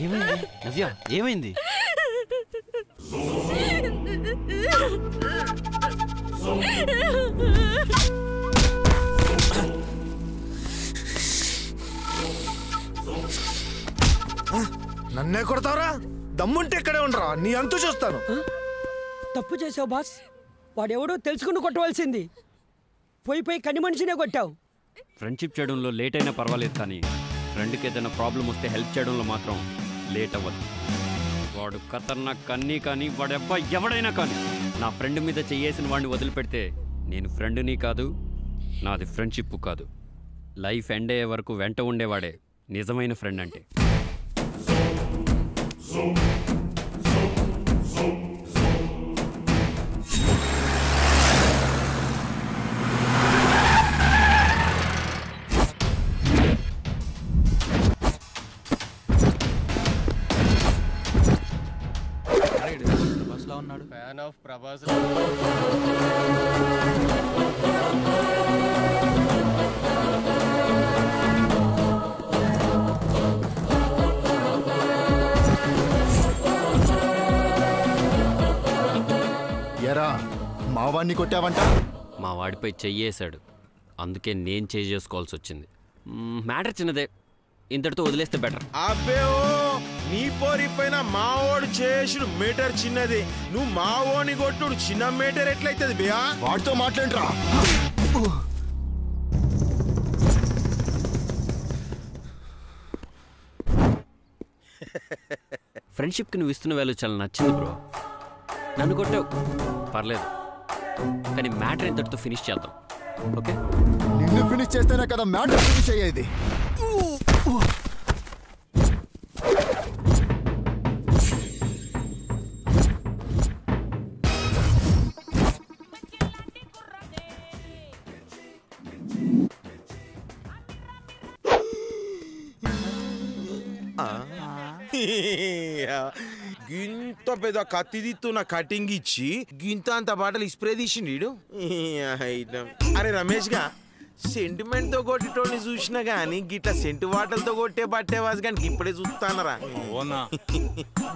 ఏమైంది నవ్య? ఏమైంది? నన్నే కొడతావరా? దమ్ముంటే ఇక్కడే ఉండరా, నీ అంతు చూస్తాను. తప్పు చేసావు బాస్. వాడెవడో తెలుసుకుని కొట్టవలసింది. పోయి కన్ని మనిషినే కొట్టావు. ఫ్రెండ్షిప్ చేయడంలో లేట్ అయినా పర్వాలేదు, కానీ ఫ్రెండ్కి ఏదైనా ప్రాబ్లం వస్తే హెల్ప్ చేయడంలో మాత్రం లేట్ అవ్వదు. వాడు ఖతర్నాక్ కన్నీ కానీ వాడెబ్బా ఎవడైనా కానీ నా ఫ్రెండ్ మీద చెయ్యేసిన వాడిని వదిలిపెడితే నేను ఫ్రెండ్ని కాదు, నాది ఫ్రెండ్షిప్ కాదు. లైఫ్ ఎండ్ అయ్యే వరకు వెంట ఉండేవాడే నిజమైన ఫ్రెండ్ అంటే. Fan of Prabhas. ఎరా మావాడిని కొట్టావంట? మా వాడిపై చెయ్యేశాడు, అందుకే నేను చేసుకోవాల్సి వచ్చింది. మ్యాటర్ చిన్నదే, ఇంతటితో వదిలేస్తే బెటర్. అబ్బే ఓ నీ పోరి పైన మావోడు చేసిన మీటర్ చిన్నది, నువ్వు మావోని కొట్టుడు చిన్న మీటర్ ఎట్లయితుంది బియా? వాడితో మాట్లాడరా. ఫ్రెండ్షిప్కి నువ్వు ఇస్తున్న వాల్యూ చాలా నచ్చింది బ్రో. నన్ను కొట్టావు పర్లేదు, కానీ మ్యాటర్ ఇంతటితో ఫినిష్ చేద్దాం. ఓకే, నిన్ను ఫినిష్ చేస్తేనే కదా మ్యాటర్ ఫినిష్ అయ్యేది. గింత పెద్ద కత్తి దిత్తున్న కటింగ్ ఇచ్చి గింత అంత బాటలు స్ప్రే తీసిండు. అరే రమేష్ గా సెంటిమెంట్ తో కొట్టేటోని చూసినా గానీ గిట్ల సెంటు వాటలతో కొట్టే బట్టేవాసు కానీ ఇప్పుడే చూస్తానరా.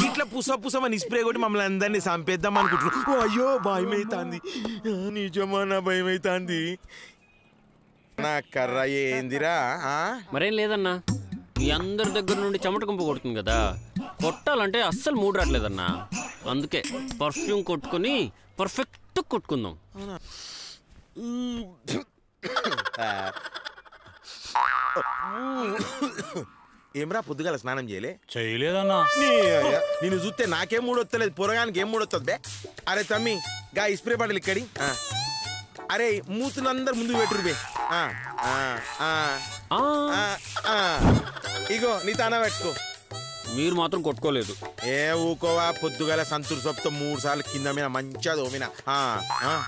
గిట్ల పుసమని స్ప్రే కొట్టి మమ్మల్ని అందరినీ చంపేద్దాం అనుకుంటున్నాం. అయ్యో భయమైతాంది, నిజమా నా భయమైతాంది. నా కర్ర ఏందిరా? మరేం లేదన్నా, మీ అందరి దగ్గర నుండి చెమట గుంపు కొడుతుంది కదా, కొట్టాలంటే అస్సలు మూడు రావట్లేదన్నా. అందుకే పర్ఫ్యూమ్ కొట్టుకుని పర్ఫెక్ట్ కొట్టుకుందాం. ఏమరా పొద్దుగాల స్నానం చేయలేదన్నా? నేను చూస్తే నాకేం మూడొత్తలేదు, పొరగానికి ఏం మూడొస్తుంది బే. అరే తమ్మి గా స్ప్రే బాటిల్ ఇక్కడి. అరే మూతులందరు ముందు పెట్టురు బే. ఇగో నీ తానా పెట్టుకో. మీరు మాత్రం కొట్టుకోలేదు. ఏ ఊకోవా, పొద్దుగాల సంతూర్ సొప్తో 3 సార్లు కింద మీద మంచిగా దోమినా.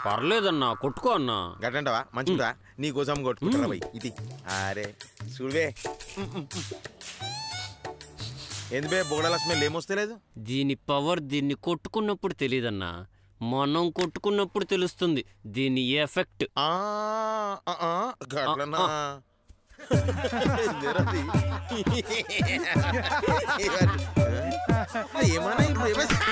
పర్లేదన్నా, కొట్టుకో అన్నా. గట్టంటావా? మంచిదా, నీ కోసం కొట్టుకుంటారా భయ్ ఇది. అరే చూడవే ఏంది బే బోగడాల స్మెల్ ఏమొస్తలేదు? దీని పవర్ దీన్ని కొట్టుకున్నప్పుడు తెలియదన్నా, మనం కొట్టుకున్నప్పుడు తెలుస్తుంది దీని ఎఫెక్ట్. ఏమన్నా ఇప్పుడు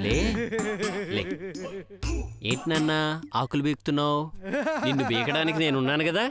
లే లే. ఏంటి నాన్న ఆకులు బీకుతున్నావు? నిన్ను బీకడానికి నేనున్నాను కదా.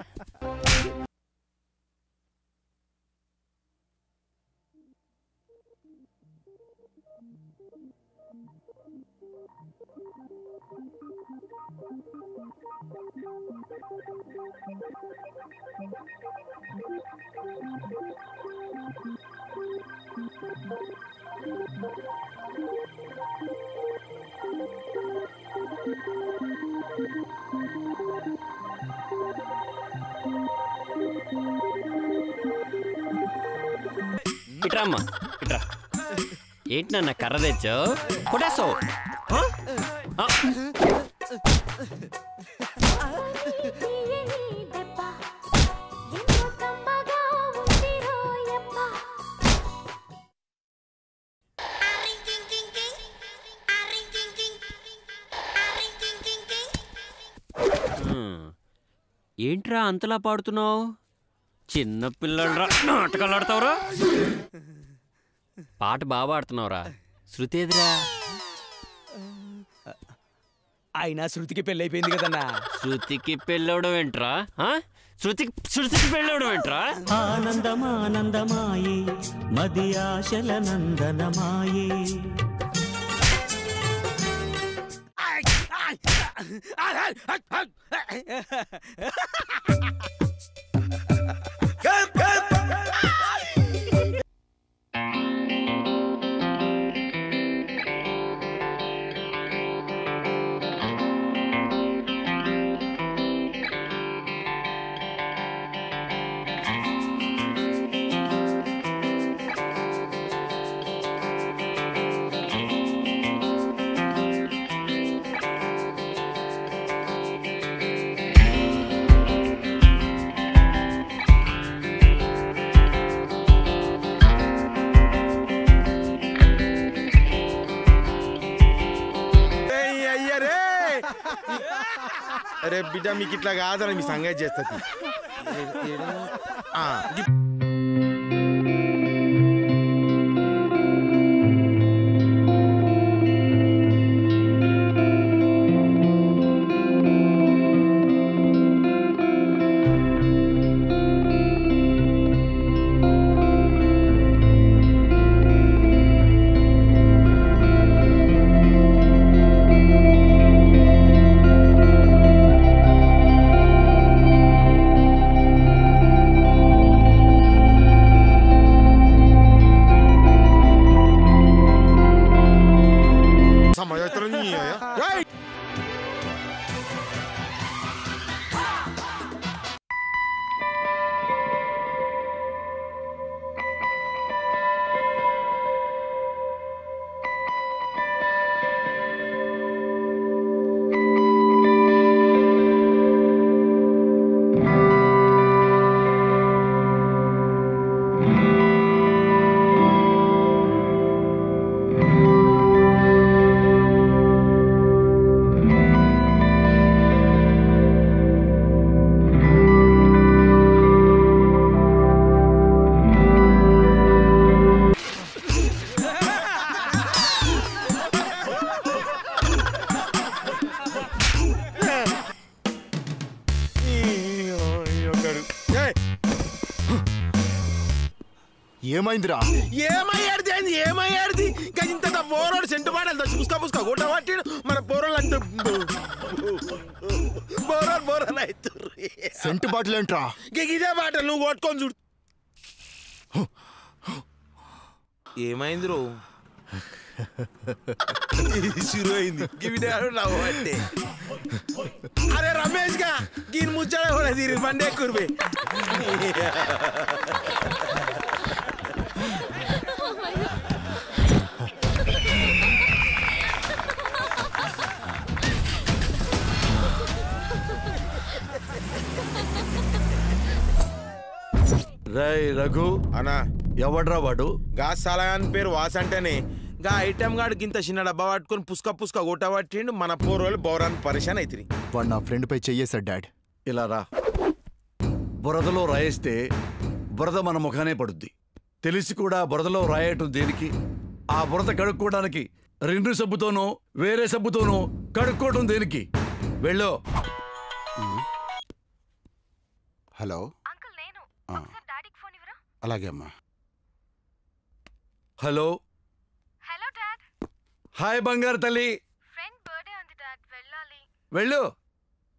ఇట్రా అమ్మా, ఇట్రా. ఏంటి నాన్న కర్ర తెచ్చావు? కొట్టేస్తావు. ఏంట్రా అంతలా పాడుతున్నావు? చిన్న పిల్లలరా నాటకాలు ఆడతావురా? పాట బాగా పాడుతున్నావురా. శృతి ఎదురా? అయినా శృతికి పెళ్ళి అయిపోయింది కదన్నా. శృతికి పెళ్ళవడం ఏంట్రా? శృతికి పెళ్ళవడం ఏంట్రా? ఆనందమానందమాయి మది ఆశల నందనమాయి. అరే బిడ్డ మీకు ఇట్లా కాదని మీ సంగతి చేస్తుంది. ఏమైందిరా? ఏమయ్యాడిది ఇంత పోరోడు సెంటు పాటలు తెచ్చి పుస్కా గుట్ట పట్టిడు. మన పోరోళ్ళు అంటే బోరోలు అవుతారు. సెంటు బాటిల్ ఏంట్రా? ఇదే బాటలు నువ్వు కొట్టుకొని చూడు. ఏమైంది రో? షురు అయింది. నవ్వంటే అరే రమేష్ గా దీని ముచ్చట కూడా తీరు బండి ఎక్కువ. రేయ్ రఘు అన్నా ఎవడ్రా వాడు? గా సలగాని పేరు వాస్ అంటేనే గా ఐటమ్ గాడికి ఇంత చిన్న డబ్బా పట్టుకొని పుస్క గుట్ట పట్టిండు. మన పోరోళ్ళు బౌరాన్ని పరిశాన్ అవుతుంది. వాడు నా ఫ్రెండ్ పై చెయ్యేశాడు డాడ్. ఇలా రా. బురదలో రాయేస్తే బురద మన ముఖానే పడుద్ది. తెలిసి కూడా బురదలో రాయటం దేనికి? ఆ బురద కడుక్కోవడానికి రెండు సబ్బుతోనో వేరే సబ్బుతోనో కడుక్కోవడం దేనికి? వెళ్ళు. హలో అంకుల్ నేను ఆ. ఒకసారి డాడీకి ఫోన్ ఇవ్వరా? అలాగే అమ్మా. హలో. Hello dad. హాయ్ బంగారు తల్లి. ఫ్రెండ్ బర్త్డే ఉంది డాడ్, వెళ్ళాలి. వెళ్ళు.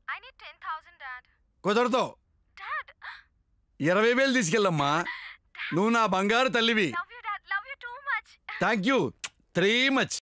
I need 10,000 dad. కుదరదు. డాడ్ 20,000 తీసుకెళ్ళమ్మా. నువ్వు నా బంగారు తల్లివి. Love you dad, love you too much. Thank you 3 much.